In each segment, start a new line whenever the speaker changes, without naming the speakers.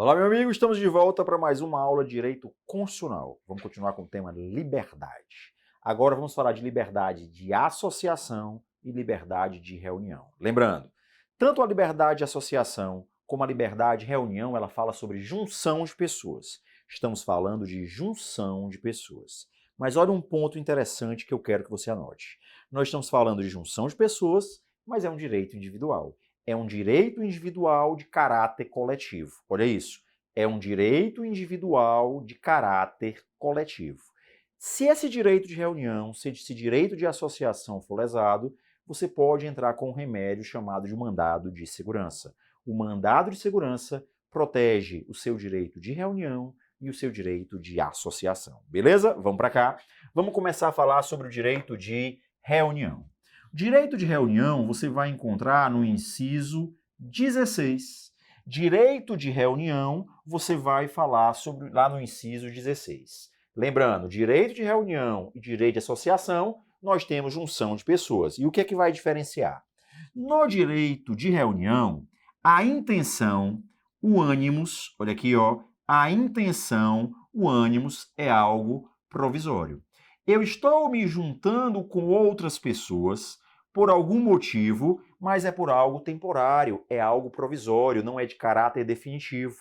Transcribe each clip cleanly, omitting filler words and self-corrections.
Olá, meu amigo, estamos de volta para mais uma aula de Direito Constitucional. Vamos continuar com o tema liberdade. Agora vamos falar de liberdade de associação e liberdade de reunião. Lembrando, tanto a liberdade de associação como a liberdade de reunião, ela fala sobre junção de pessoas. Estamos falando de junção de pessoas. Mas olha um ponto interessante que eu quero que você anote. Nós estamos falando de junção de pessoas, mas é um direito individual. É um direito individual de caráter coletivo. Olha isso. É um direito individual de caráter coletivo. Se esse direito de reunião, se esse direito de associação for lesado, você pode entrar com um remédio chamado de mandado de segurança. O mandado de segurança protege o seu direito de reunião e o seu direito de associação. Beleza? Vamos para cá. Vamos começar a falar sobre o direito de reunião. Direito de reunião você vai encontrar no inciso 16. Direito de reunião você vai falar sobre lá no inciso 16. Lembrando, direito de reunião e direito de associação, nós temos junção de pessoas. E o que é que vai diferenciar? No direito de reunião, a intenção, o ânimos, olha aqui, ó, a intenção, o ânimos é algo provisório. Eu estou me juntando com outras pessoas por algum motivo, mas é por algo temporário, é algo provisório, não é de caráter definitivo.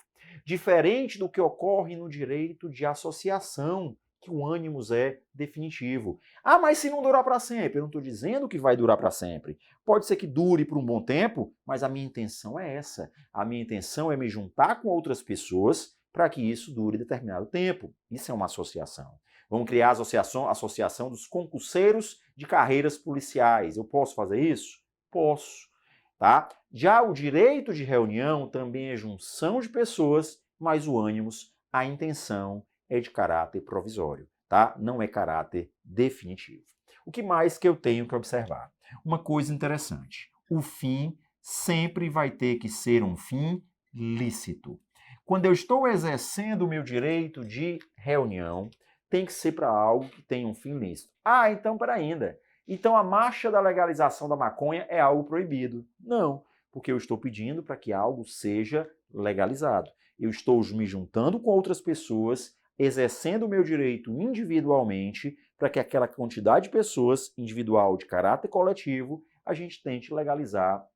Diferente do que ocorre no direito de associação, que o ânimos é definitivo. Ah, mas se não durar para sempre? Eu não estou dizendo que vai durar para sempre. Pode ser que dure por um bom tempo, mas a minha intenção é essa. A minha intenção é me juntar com outras pessoas para que isso dure determinado tempo. Isso é uma associação. Vamos criar a associação dos concurseiros de carreiras policiais. Eu posso fazer isso? Posso. Tá? Já o direito de reunião também é junção de pessoas, mas o ânimos, a intenção é de caráter provisório, tá? Não é caráter definitivo. O que mais que eu tenho que observar? Uma coisa interessante. O fim sempre vai ter que ser um fim lícito. Quando eu estou exercendo o meu direito de reunião, tem que ser para algo que tenha um fim lícito. Ah, então para ainda. Então a marcha da legalização da maconha é algo proibido. Não, porque eu estou pedindo para que algo seja legalizado. Eu estou me juntando com outras pessoas, exercendo o meu direito individualmente, para que aquela quantidade de pessoas, individual de caráter coletivo, a gente tente legalizar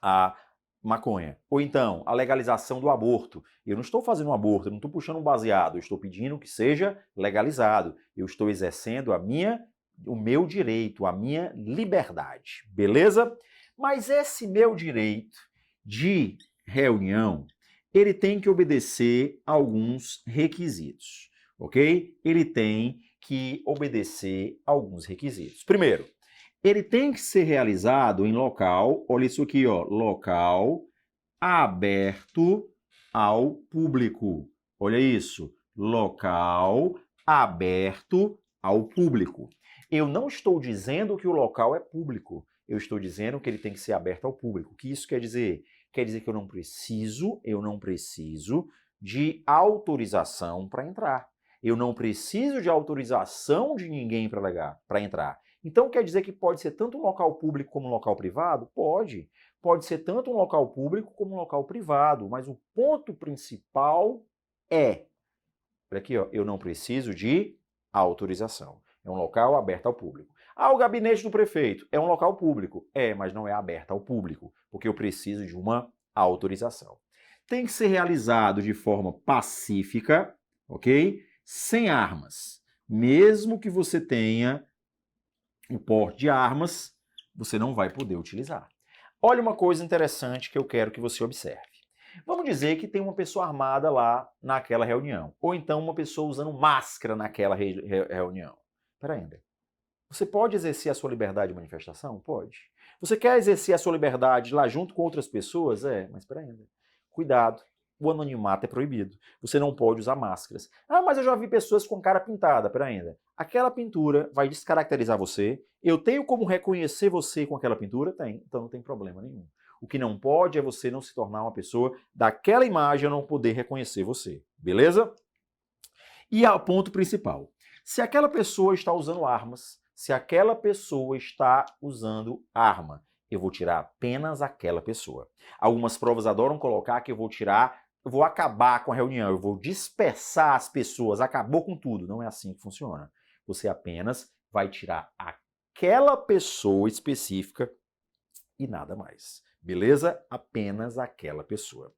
a maconha. Ou então, a legalização do aborto. Eu não estou fazendo um aborto, eu não estou puxando um baseado, eu estou pedindo que seja legalizado. Eu estou exercendo o meu direito, a minha liberdade. Beleza? Mas esse meu direito de reunião, ele tem que obedecer a alguns requisitos, ok? Ele tem que obedecer a alguns requisitos. Primeiro, ele tem que ser realizado em local, olha isso aqui, ó, local aberto ao público. Olha isso, local aberto ao público. Eu não estou dizendo que o local é público, eu estou dizendo que ele tem que ser aberto ao público. O que isso quer dizer? Quer dizer que eu não preciso de autorização para entrar. Eu não preciso de autorização de ninguém para entrar. Então quer dizer que pode ser tanto um local público como um local privado? Pode. Pode ser tanto um local público como um local privado, mas o ponto principal é, olha aqui, ó, eu não preciso de autorização. É um local aberto ao público. Ah, o gabinete do prefeito é um local público. É, mas não é aberto ao público, porque eu preciso de uma autorização. Tem que ser realizado de forma pacífica, ok? Sem armas. Mesmo que você tenha o porte de armas, você não vai poder utilizar. Olha uma coisa interessante que eu quero que você observe. Vamos dizer que tem uma pessoa armada lá naquela reunião, ou então uma pessoa usando máscara naquela reunião. Peraí, André. Você pode exercer a sua liberdade de manifestação? Pode. Você quer exercer a sua liberdade lá junto com outras pessoas? É, mas peraí, André. Cuidado. O anonimato é proibido. Você não pode usar máscaras. Ah, mas eu já vi pessoas com cara pintada. Peraí, ainda. Aquela pintura vai descaracterizar você. Eu tenho como reconhecer você com aquela pintura? Tem. Então não tem problema nenhum. O que não pode é você não se tornar uma pessoa daquela imagem, eu não poder reconhecer você. Beleza? E o ponto principal. Se aquela pessoa está usando armas, se aquela pessoa está usando arma, eu vou tirar apenas aquela pessoa. Algumas provas adoram colocar que eu vou tirar vou acabar com a reunião, eu vou dispersar as pessoas, acabou com tudo. Não é assim que funciona. Você apenas vai tirar aquela pessoa específica e nada mais. Beleza? Apenas aquela pessoa.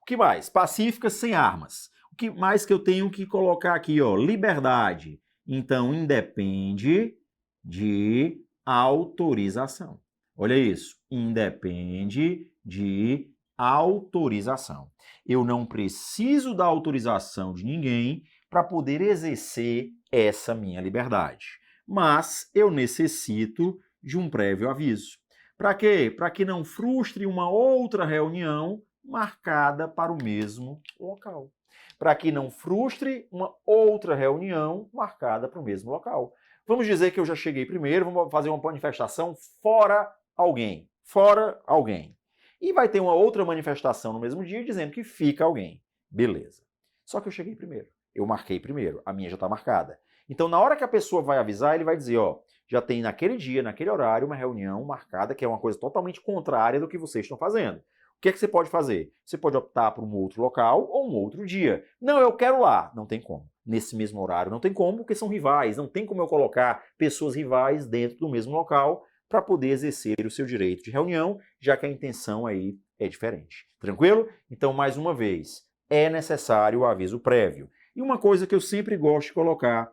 O que mais? Pacíficas sem armas. O que mais que eu tenho que colocar aqui, ó? Liberdade. Então, independe de autorização. Olha isso. Independe de autorização. Eu não preciso da autorização de ninguém para poder exercer essa minha liberdade. Mas eu necessito de um prévio aviso. Para quê? Para que não frustre uma outra reunião marcada para o mesmo local. Para que não frustre uma outra reunião marcada para o mesmo local. Vamos dizer que eu já cheguei primeiro, vamos fazer uma manifestação fora alguém. Fora alguém. E vai ter uma outra manifestação no mesmo dia dizendo que fica alguém. Beleza. Só que eu cheguei primeiro. Eu marquei primeiro. A minha já está marcada. Então, na hora que a pessoa vai avisar, ele vai dizer, ó, já tem naquele dia, naquele horário, uma reunião marcada que é uma coisa totalmente contrária do que vocês estão fazendo. O que é que você pode fazer? Você pode optar por um outro local ou um outro dia. Não, eu quero lá. Não tem como. Nesse mesmo horário não tem como, porque são rivais. Não tem como eu colocar pessoas rivais dentro do mesmo local para poder exercer o seu direito de reunião, já que a intenção aí é diferente. Tranquilo? Então, mais uma vez, é necessário o aviso prévio. E uma coisa que eu sempre gosto de colocar,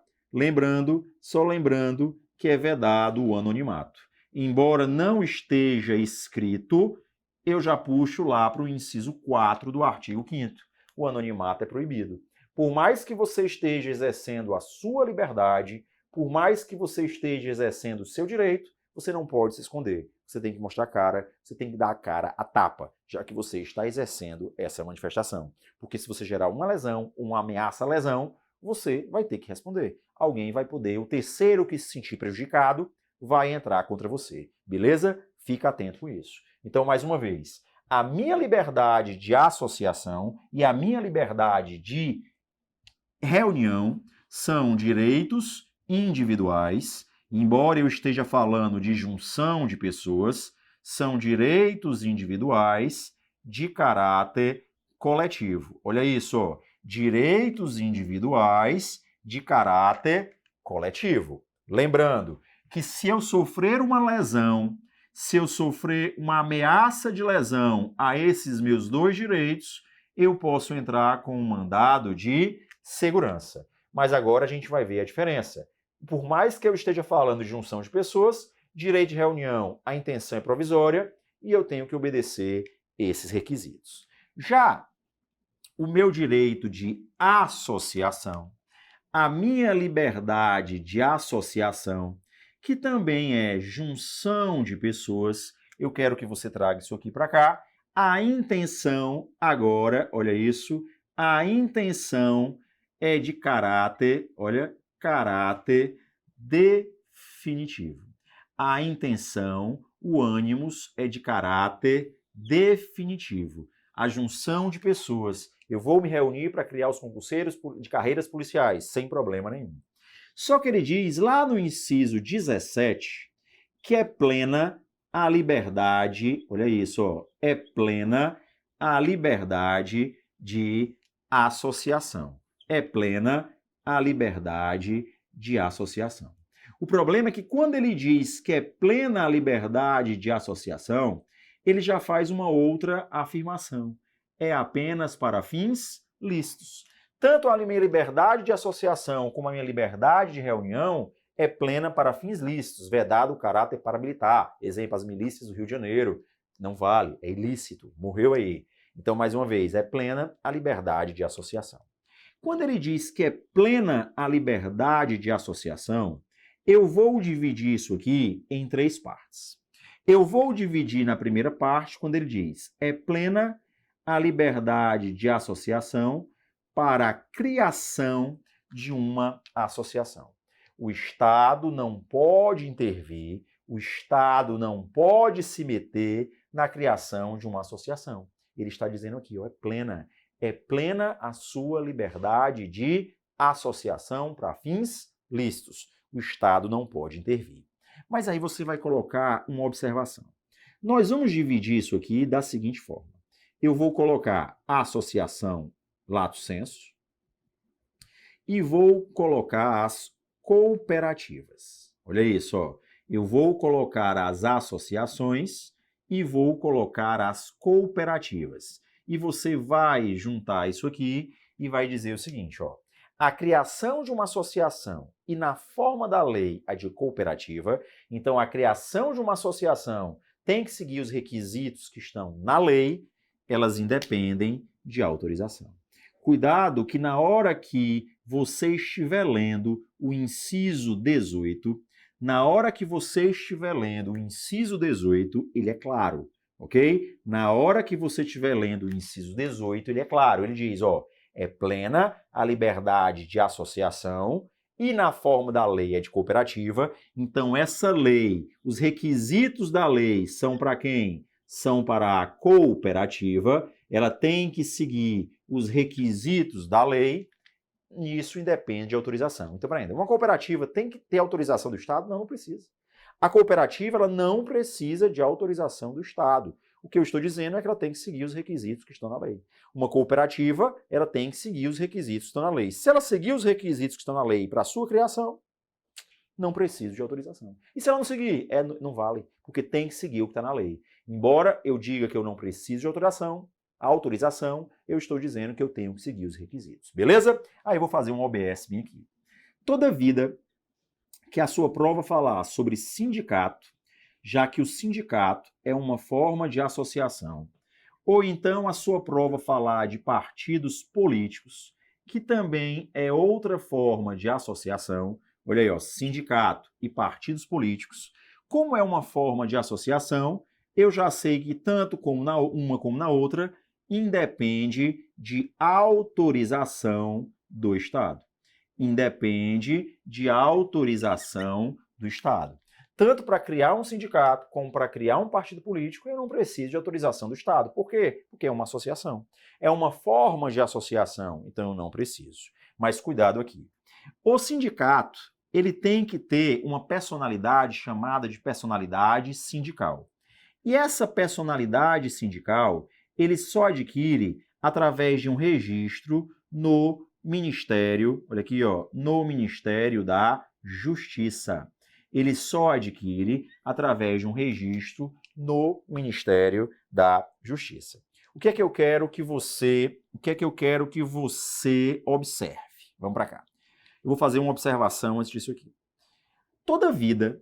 só lembrando que é vedado o anonimato. Embora não esteja escrito, eu já puxo lá para o inciso 4 do artigo 5º. O anonimato é proibido. Por mais que você esteja exercendo a sua liberdade, por mais que você esteja exercendo o seu direito, você não pode se esconder. Você tem que mostrar a cara, você tem que dar a cara a tapa, já que você está exercendo essa manifestação. Porque se você gerar uma lesão, uma ameaça à lesão, você vai ter que responder. Alguém vai poder, o terceiro que se sentir prejudicado, vai entrar contra você. Beleza? Fica atento com isso. Então, mais uma vez, a minha liberdade de associação e a minha liberdade de reunião são direitos individuais. Embora eu esteja falando de junção de pessoas, são direitos individuais de caráter coletivo. Olha isso, ó. Direitos individuais de caráter coletivo. Lembrando que se eu sofrer uma lesão, se eu sofrer uma ameaça de lesão a esses meus dois direitos, eu posso entrar com um mandado de segurança. Mas agora a gente vai ver a diferença. Por mais que eu esteja falando de junção de pessoas, direito de reunião, a intenção é provisória e eu tenho que obedecer esses requisitos. Já o meu direito de associação, a minha liberdade de associação, que também é junção de pessoas, eu quero que você traga isso aqui para cá. A intenção, agora, olha isso, a intenção é de caráter, olha, caráter definitivo. A intenção, o ânimos, é de caráter definitivo. A junção de pessoas. Eu vou me reunir para criar os concurseiros de carreiras policiais, sem problema nenhum. Só que ele diz lá no inciso 17 que é plena a liberdade, olha isso, ó, é plena a liberdade de associação. É plena a liberdade de associação. O problema é que quando ele diz que é plena a liberdade de associação, ele já faz uma outra afirmação. É apenas para fins lícitos. Tanto a minha liberdade de associação como a minha liberdade de reunião é plena para fins lícitos, vedado o caráter paramilitar. Exemplo, as milícias do Rio de Janeiro. Não vale, é ilícito, morreu aí. Então, mais uma vez, é plena a liberdade de associação. Quando ele diz que é plena a liberdade de associação, eu vou dividir isso aqui em 3 partes. Eu vou dividir na primeira parte, quando ele diz é plena a liberdade de associação para a criação de uma associação. O Estado não pode intervir, o Estado não pode se meter na criação de uma associação. Ele está dizendo aqui, ó, é plena a sua liberdade de associação para fins lícitos. O Estado não pode intervir. Mas aí você vai colocar uma observação. Nós vamos dividir isso aqui da seguinte forma. eu vou colocar associação lato sensu e vou colocar as cooperativas. Olha isso, ó. Eu vou colocar as associações e vou colocar as cooperativas. E você vai juntar isso aqui e vai dizer o seguinte, ó. A criação de uma associação e na forma da lei a de cooperativa, então a criação de uma associação tem que seguir os requisitos que estão na lei, elas independem de autorização. Cuidado que na hora que você estiver lendo o inciso 18, na hora que você estiver lendo o inciso 18, ele é claro, ok? Na hora que você estiver lendo o inciso 18, ele é claro. Ele diz, ó, é plena a liberdade de associação e na forma da lei é de cooperativa. Então, essa lei, os requisitos da lei são para quem? São para a cooperativa. Ela tem que seguir os requisitos da lei, e isso independe de autorização. Então, para ainda, uma cooperativa tem que ter autorização do Estado? Não, não precisa. A cooperativa ela não precisa de autorização do Estado. O que eu estou dizendo é que ela tem que seguir os requisitos que estão na lei. Uma cooperativa, ela tem que seguir os requisitos que estão na lei. Se ela seguir os requisitos que estão na lei para a sua criação, não precisa de autorização. E se ela não seguir, não vale, porque tem que seguir o que está na lei. Embora eu diga que eu não preciso de autorização, eu estou dizendo que eu tenho que seguir os requisitos. Beleza? Aí eu vou fazer um OBS bem aqui. Toda vida que a sua prova falar sobre sindicato, já que o sindicato é uma forma de associação, ou então a sua prova falar de partidos políticos, que também é outra forma de associação, olha aí, ó, sindicato e partidos políticos, como é uma forma de associação, eu já sei que tanto como na uma como na outra, independe de autorização do Estado. Independe de autorização do Estado. Tanto para criar um sindicato como para criar um partido político, eu não preciso de autorização do Estado. Por quê? Porque é uma associação. É uma forma de associação, então eu não preciso. Mas cuidado aqui. O sindicato, ele tem que ter uma personalidade chamada de personalidade sindical. E essa personalidade sindical, ele só adquire através de um registro no Ministério, olha aqui, ó, no Ministério da Justiça. Ele só adquire através de um registro no Ministério da Justiça. O que é que eu quero que você observe? Vamos para cá. Eu vou fazer uma observação antes disso aqui. Toda vida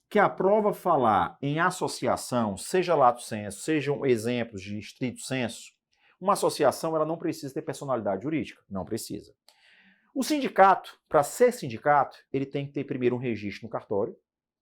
que a prova falar em associação, seja lato sensu, sejam exemplos de estrito sensu, uma associação ela não precisa ter personalidade jurídica, não precisa. O sindicato, para ser sindicato, ele tem que ter primeiro um registro no cartório,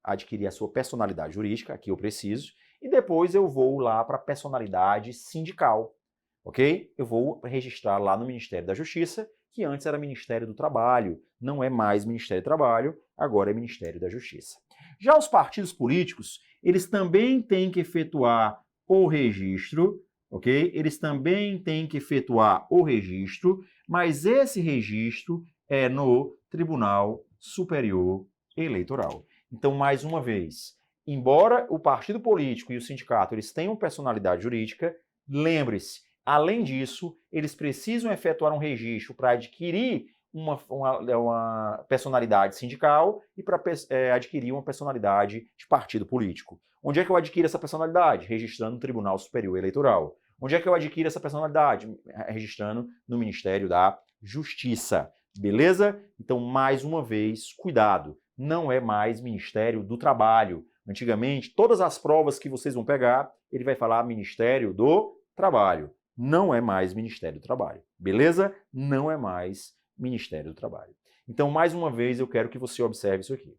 adquirir a sua personalidade jurídica, aqui eu preciso, e depois eu vou lá para a personalidade sindical, ok? Eu vou registrar lá no Ministério da Justiça, que antes era Ministério do Trabalho, não é mais Ministério do Trabalho, agora é Ministério da Justiça. Já os partidos políticos, eles também têm que efetuar o registro, ok? Eles também têm que efetuar o registro, mas esse registro é no Tribunal Superior Eleitoral. Então, mais uma vez, embora o partido político e o sindicato eles tenham personalidade jurídica, lembre-se, além disso, eles precisam efetuar um registro para adquirir uma personalidade sindical e para adquirir uma personalidade de partido político. Onde é que eu adquiro essa personalidade? Registrando no Tribunal Superior Eleitoral. Onde é que eu adquiro essa personalidade? Registrando no Ministério da Justiça. Beleza? Então, mais uma vez, cuidado. Não é mais Ministério do Trabalho. Antigamente, todas as provas que vocês vão pegar, ele vai falar Ministério do Trabalho. Não é mais Ministério do Trabalho. Beleza? Não é mais Ministério do Trabalho. Então, mais uma vez, eu quero que você observe isso aqui.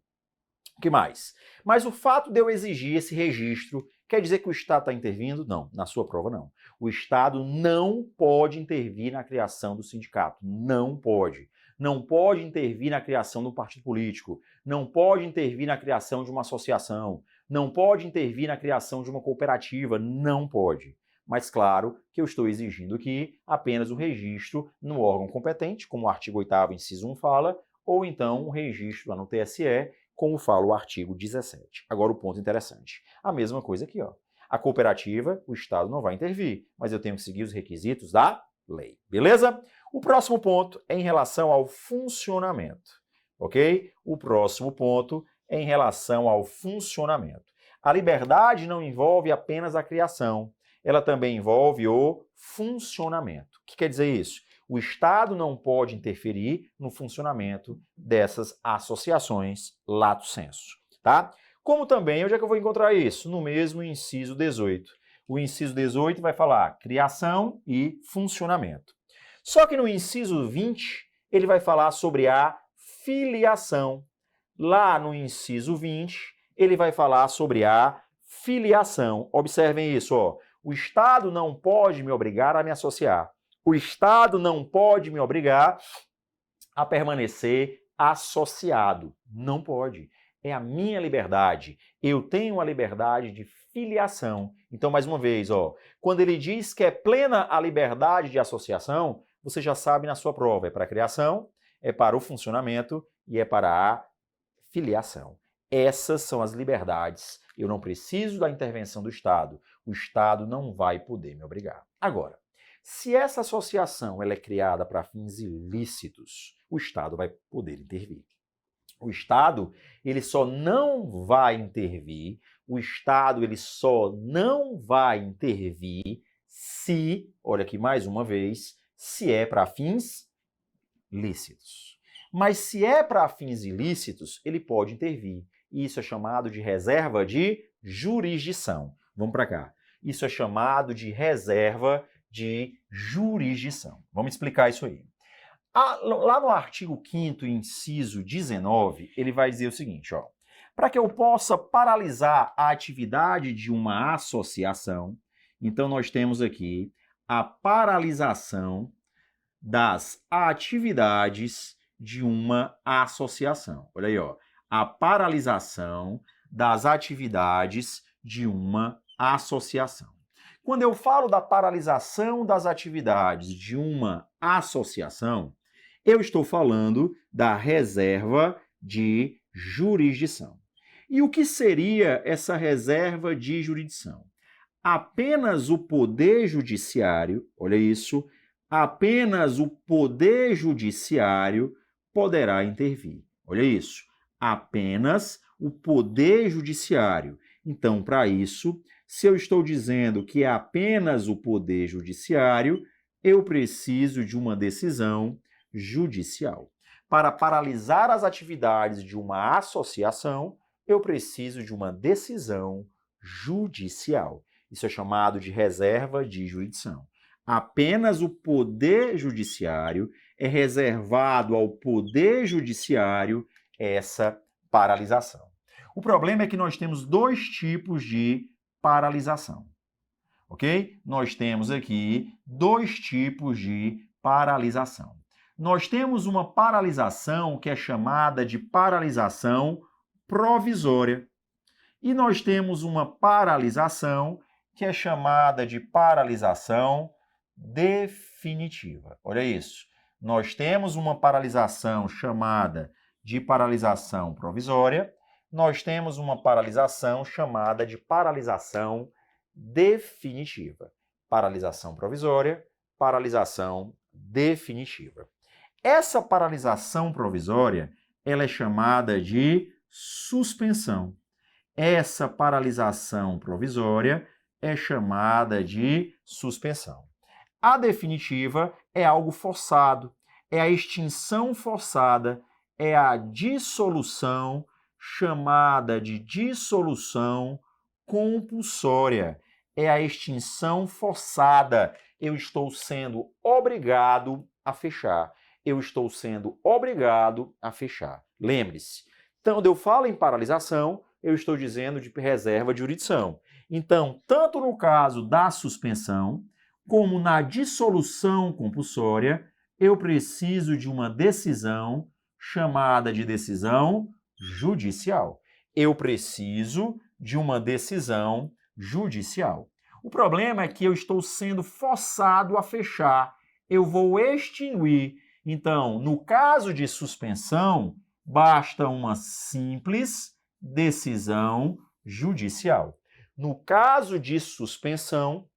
O que mais? Mas o fato de eu exigir esse registro quer dizer que o Estado está intervindo? Não, na sua prova não. O Estado não pode intervir na criação do sindicato. Não pode. Não pode intervir na criação de um partido político. Não pode intervir na criação de uma associação. Não pode intervir na criação de uma cooperativa. Não pode. Mas claro que eu estou exigindo aqui apenas o registro no órgão competente, como o artigo 8º, inciso 1 fala, ou então um registro lá no TSE, como fala o artigo 17. Agora o ponto interessante. A mesma coisa aqui, ó. A cooperativa, o Estado não vai intervir, mas eu tenho que seguir os requisitos da lei. Beleza? O próximo ponto é em relação ao funcionamento, ok? O próximo ponto é em relação ao funcionamento. A liberdade não envolve apenas a criação, ela também envolve o funcionamento. O que quer dizer isso? O Estado não pode interferir no funcionamento dessas associações lato sensu, tá? Como também, onde é que eu vou encontrar isso? No mesmo inciso 18. O inciso 18 vai falar criação e funcionamento. Só que no inciso 20, ele vai falar sobre a filiação. Lá no inciso 20, ele vai falar sobre a filiação. Observem isso, ó. O Estado não pode me obrigar a me associar. O Estado não pode me obrigar a permanecer associado. Não pode. É a minha liberdade. Eu tenho a liberdade de filiação. Então, mais uma vez, ó, quando ele diz que é plena a liberdade de associação, você já sabe na sua prova, é para a criação, é para o funcionamento e é para a filiação. Essas são as liberdades. Eu não preciso da intervenção do Estado. O Estado não vai poder me obrigar. Agora, se essa associação ela é criada para fins ilícitos, o Estado vai poder intervir. O Estado, ele só não vai intervir, se, olha aqui mais uma vez, se é para fins lícitos. Mas se é para fins ilícitos, ele pode intervir. Isso é chamado de reserva de jurisdição. Vamos para cá. Isso é chamado de reserva de jurisdição. Vamos explicar isso aí. Lá no artigo 5º, inciso 19, ele vai dizer o seguinte, ó. Para que eu possa paralisar a atividade de uma associação, então nós temos aqui a paralisação das atividades de uma associação. Olha aí, ó. A paralisação das atividades de uma associação. Quando eu falo da paralisação das atividades de uma associação, eu estou falando da reserva de jurisdição. E o que seria essa reserva de jurisdição? Apenas o Poder Judiciário, olha isso, apenas o Poder Judiciário poderá intervir. Olha isso, apenas o Poder Judiciário. Então, para isso, se eu estou dizendo que é apenas o Poder Judiciário, eu preciso de uma decisão judicial. Para paralisar as atividades de uma associação, eu preciso de uma decisão judicial. Isso é chamado de reserva de jurisdição. Apenas o Poder Judiciário é reservado ao Poder Judiciário essa paralisação. O problema é que nós temos dois tipos de paralisação, ok? Nós temos aqui dois tipos de paralisação. Nós temos uma paralisação que é chamada de paralisação provisória e nós temos uma paralisação que é chamada de paralisação definitiva. Olha isso. Nós temos uma paralisação chamada de paralisação provisória, nós temos uma paralisação chamada de paralisação definitiva. Paralisação provisória, paralisação definitiva. Essa paralisação provisória, ela é chamada de suspensão. Essa paralisação provisória é chamada de suspensão. A definitiva é algo forçado, é a extinção forçada, é a dissolução, chamada de dissolução compulsória. É a extinção forçada. Eu estou sendo obrigado a fechar. Eu estou sendo obrigado a fechar. Lembre-se, quando eu falo em paralisação, eu estou dizendo de reserva de jurisdição. Então, tanto no caso da suspensão, como na dissolução compulsória, eu preciso de uma decisão chamada de decisão judicial. Eu preciso de uma decisão judicial. O problema é que eu estou sendo forçado a fechar. Eu vou extinguir. Então, no caso de suspensão, basta uma simples decisão judicial. No caso de suspensão,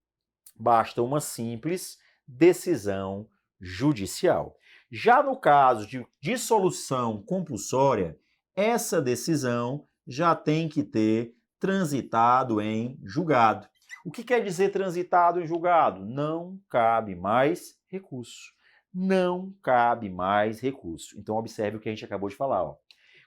basta uma simples decisão judicial. Já no caso de dissolução compulsória, essa decisão já tem que ter transitado em julgado. O que quer dizer transitado em julgado? Não cabe mais recurso. Não cabe mais recurso. Então, observe o que a gente acabou de falar. Ó.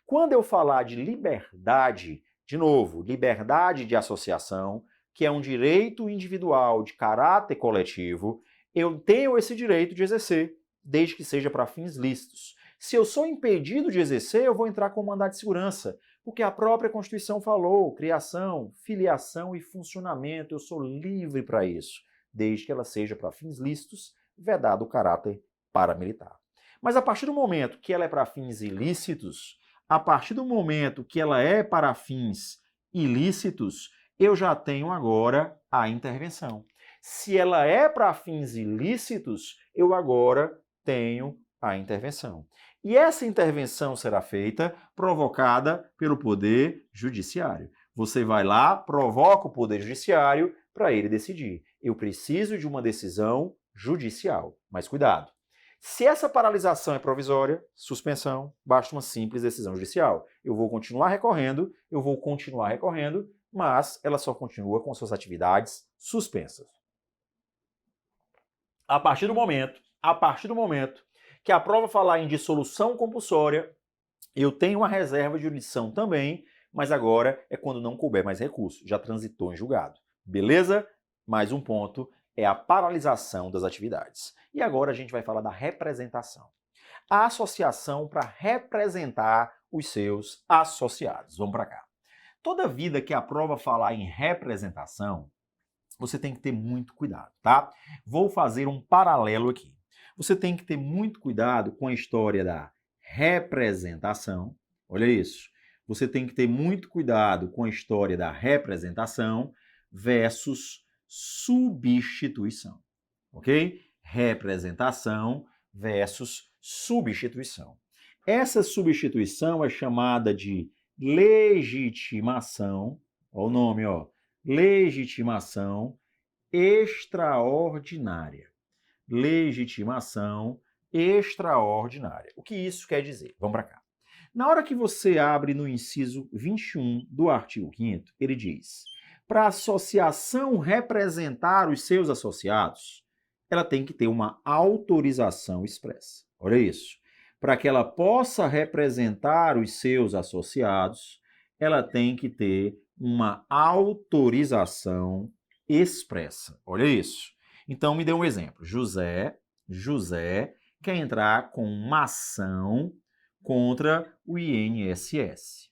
Quando eu falar de liberdade, de novo, liberdade de associação, que é um direito individual de caráter coletivo, eu tenho esse direito de exercer, desde que seja para fins lícitos. Se eu sou impedido de exercer, eu vou entrar com mandado de segurança, porque a própria Constituição falou, criação, filiação e funcionamento, eu sou livre para isso, desde que ela seja para fins lícitos, vedado o caráter paramilitar. Mas a partir do momento que ela é para fins ilícitos, a partir do momento que ela é para fins ilícitos, eu já tenho agora a intervenção. Se ela é para fins ilícitos, eu agora tenho a intervenção. E essa intervenção será feita provocada pelo Poder Judiciário. Você vai lá, provoca o Poder Judiciário para ele decidir. Eu preciso de uma decisão judicial. Mas cuidado. Se essa paralisação é provisória, suspensão, basta uma simples decisão judicial. Eu vou continuar recorrendo, mas ela só continua com suas atividades suspensas. A partir do momento que a prova falar em dissolução compulsória, eu tenho uma reserva de jurisdição também, mas agora é quando não couber mais recurso, já transitou em julgado. Beleza? Mais um ponto é a paralisação das atividades. E agora a gente vai falar da representação. A associação para representar os seus associados. Vamos para cá. Toda vida que a prova falar em representação, você tem que ter muito cuidado, tá? Vou fazer um paralelo aqui. Você tem que ter muito cuidado com a história da representação. Olha isso. Você tem que ter muito cuidado com a história da representação versus substituição, ok? Representação versus substituição. Essa substituição é chamada de legitimação, olha o nome, ó, legitimação extraordinária. Legitimação extraordinária. O que isso quer dizer? Vamos para cá. Na hora que você abre no inciso 21 do artigo 5º, ele diz: para a associação representar os seus associados, ela tem que ter uma autorização expressa. Olha isso. Para que ela possa representar os seus associados, ela tem que ter uma autorização expressa. Olha isso. Então, me dê um exemplo. José quer entrar com uma ação contra o INSS.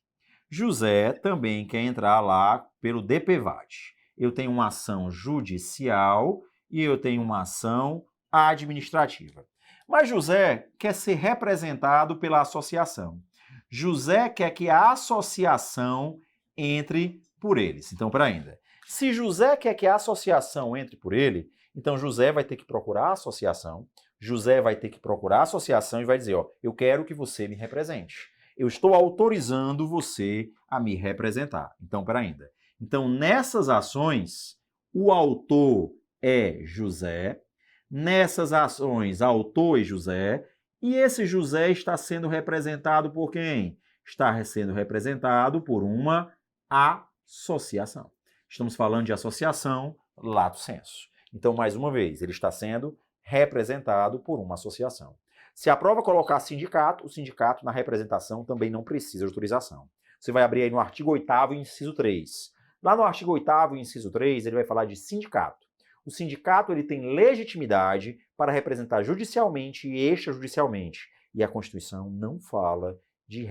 José também quer entrar lá pelo DPVAT. Eu tenho uma ação judicial e eu tenho uma ação administrativa. Mas José quer ser representado pela associação. José quer que a associação entre por eles. Então, para ainda. Se José quer que a associação entre por ele, então José vai ter que procurar a associação. José vai ter que procurar a associação e vai dizer, ó, eu quero que você me represente. Eu estou autorizando você a me representar. Então, para ainda. Então, nessas ações, o autor é José. Nessas ações, autor é José. E esse José está sendo representado por quem? Está sendo representado por uma associação. Estamos falando de associação lato sensu. Então, mais uma vez, ele está sendo representado por uma associação. Se a prova colocar sindicato, o sindicato na representação também não precisa de autorização. Você vai abrir aí no artigo 8º, inciso 3. Lá no artigo 8º, inciso 3, ele vai falar de sindicato. O sindicato ele tem legitimidade para representar judicialmente e extrajudicialmente. E a Constituição não fala de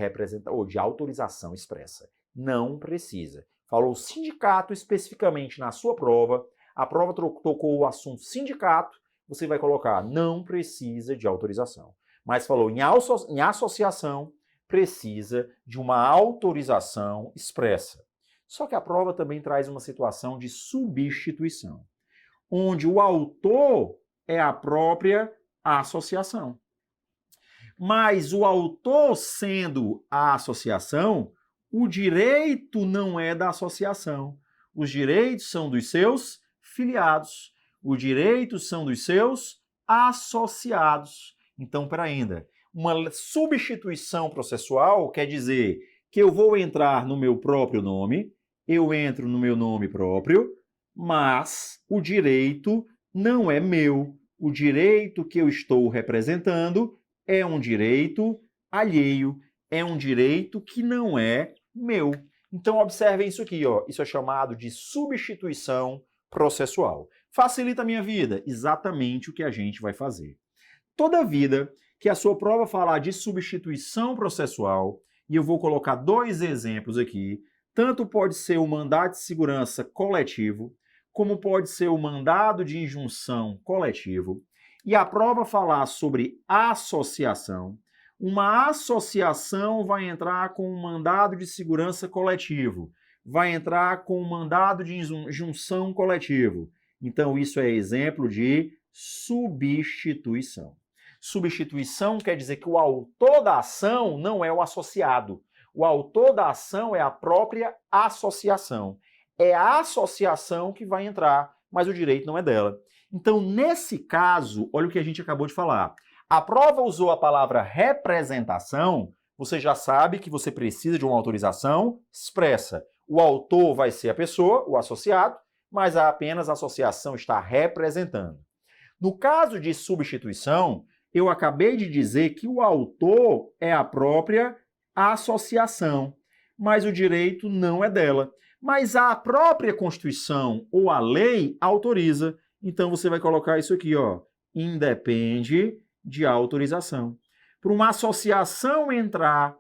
ou de autorização expressa. Não precisa. Falou sindicato especificamente na sua prova, a prova tocou o assunto sindicato, você vai colocar não precisa de autorização. Mas falou em associação, precisa de uma autorização expressa. Só que a prova também traz uma situação de substituição, onde o autor é a própria associação. Mas o autor sendo a associação, o direito não é da associação. Os direitos são dos seus filiados. Os direitos são dos seus associados. Então, para ainda, uma substituição processual quer dizer que eu vou entrar no meu próprio nome, eu entro no meu nome próprio, mas o direito não é meu. O direito que eu estou representando é um direito alheio, é um direito que não é meu. Então, observem isso aqui, ó. Isso é chamado de substituição processual. Facilita a minha vida? Exatamente o que a gente vai fazer. Toda vida que a sua prova falar de substituição processual, e eu vou colocar dois exemplos aqui, tanto pode ser o mandado de segurança coletivo, como pode ser o mandado de injunção coletivo, e a prova falar sobre associação, uma associação vai entrar com um mandado de segurança coletivo, vai entrar com um mandado de injunção coletivo. Então, isso é exemplo de substituição. Substituição quer dizer que o autor da ação não é o associado. O autor da ação é a própria associação. É a associação que vai entrar, mas o direito não é dela. Então, nesse caso, olha o que a gente acabou de falar. A prova usou a palavra representação, você já sabe que você precisa de uma autorização expressa. O autor vai ser a pessoa, o associado, mas apenas a associação está representando. No caso de substituição, eu acabei de dizer que o autor é a própria associação, mas o direito não é dela. Mas a própria Constituição ou a lei autoriza. Então você vai colocar isso aqui, ó, independe de autorização. Para uma associação entrar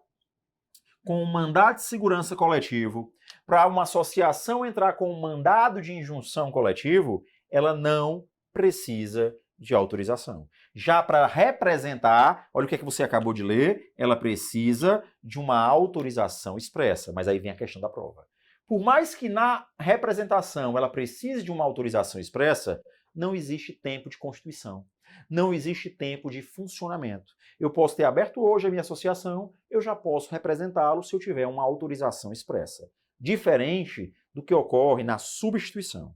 com um mandado de segurança coletivo, para uma associação entrar com um mandado de injunção coletivo, ela não precisa de autorização. Já para representar, olha o que é que você acabou de ler, ela precisa de uma autorização expressa, mas aí vem a questão da prova. Por mais que na representação ela precise de uma autorização expressa, não existe tempo de constituição. Não existe tempo de funcionamento. Eu posso ter aberto hoje a minha associação, eu já posso representá-lo se eu tiver uma autorização expressa. Diferente do que ocorre na substituição.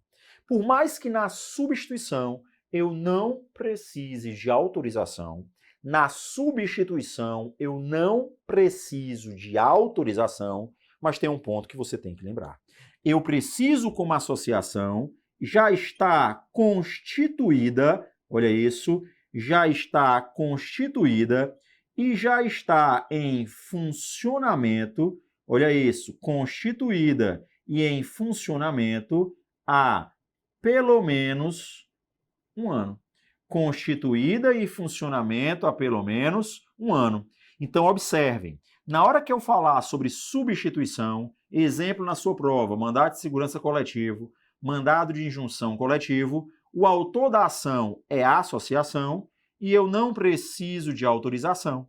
Por mais que na substituição eu não precise de autorização, na substituição eu não preciso de autorização, mas tem um ponto que você tem que lembrar. Eu preciso, como associação, já está constituída, olha isso, já está constituída e já está em funcionamento, olha isso, constituída e em funcionamento há pelo menos um ano. Constituída e funcionamento há pelo menos um ano. Então, observem, na hora que eu falar sobre substituição, exemplo na sua prova, mandado de segurança coletivo, mandado de injunção coletivo, o autor da ação é a associação e eu não preciso de autorização,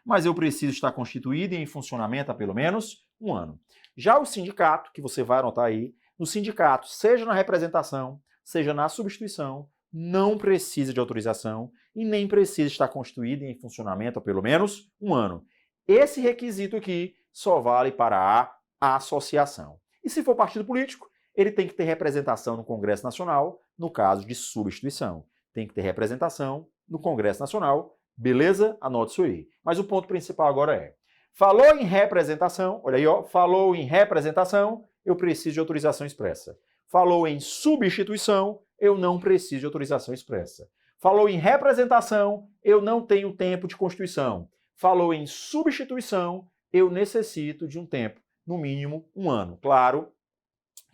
mas eu preciso estar constituído e em funcionamento há pelo menos um ano. Já o sindicato, que você vai anotar aí, no sindicato, seja na representação, seja na substituição, não precisa de autorização e nem precisa estar constituído e em funcionamento há pelo menos um ano. Esse requisito aqui só vale para a associação. E se for partido político, ele tem que ter representação no Congresso Nacional, no caso de substituição. Tem que ter representação no Congresso Nacional, beleza? Anote isso aí. Mas o ponto principal agora é, falou em representação, olha aí, ó, falou em representação, eu preciso de autorização expressa. Falou em substituição, eu não preciso de autorização expressa. Falou em representação, eu não tenho tempo de constituição. Falou em substituição, eu necessito de um tempo, no mínimo um ano. Claro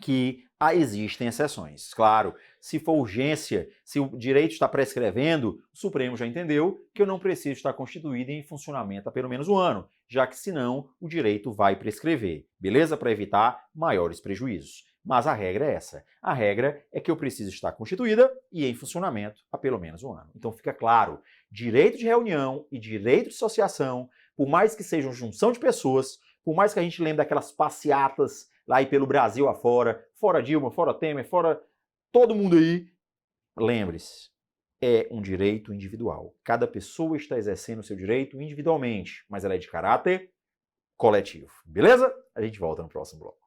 que existem exceções. Claro, se for urgência, se o direito está prescrevendo, o Supremo já entendeu que eu não preciso estar constituído em funcionamento há pelo menos um ano, já que senão o direito vai prescrever, beleza? Para evitar maiores prejuízos. Mas a regra é essa. A regra é que eu preciso estar constituída e em funcionamento há pelo menos um ano. Então fica claro, direito de reunião e direito de associação, por mais que sejam junção de pessoas, por mais que a gente lembre daquelas passeatas lá aí pelo Brasil afora, fora Dilma, fora Temer, fora todo mundo aí, lembre-se, é um direito individual. Cada pessoa está exercendo o seu direito individualmente, mas ela é de caráter coletivo. Beleza? A gente volta no próximo bloco.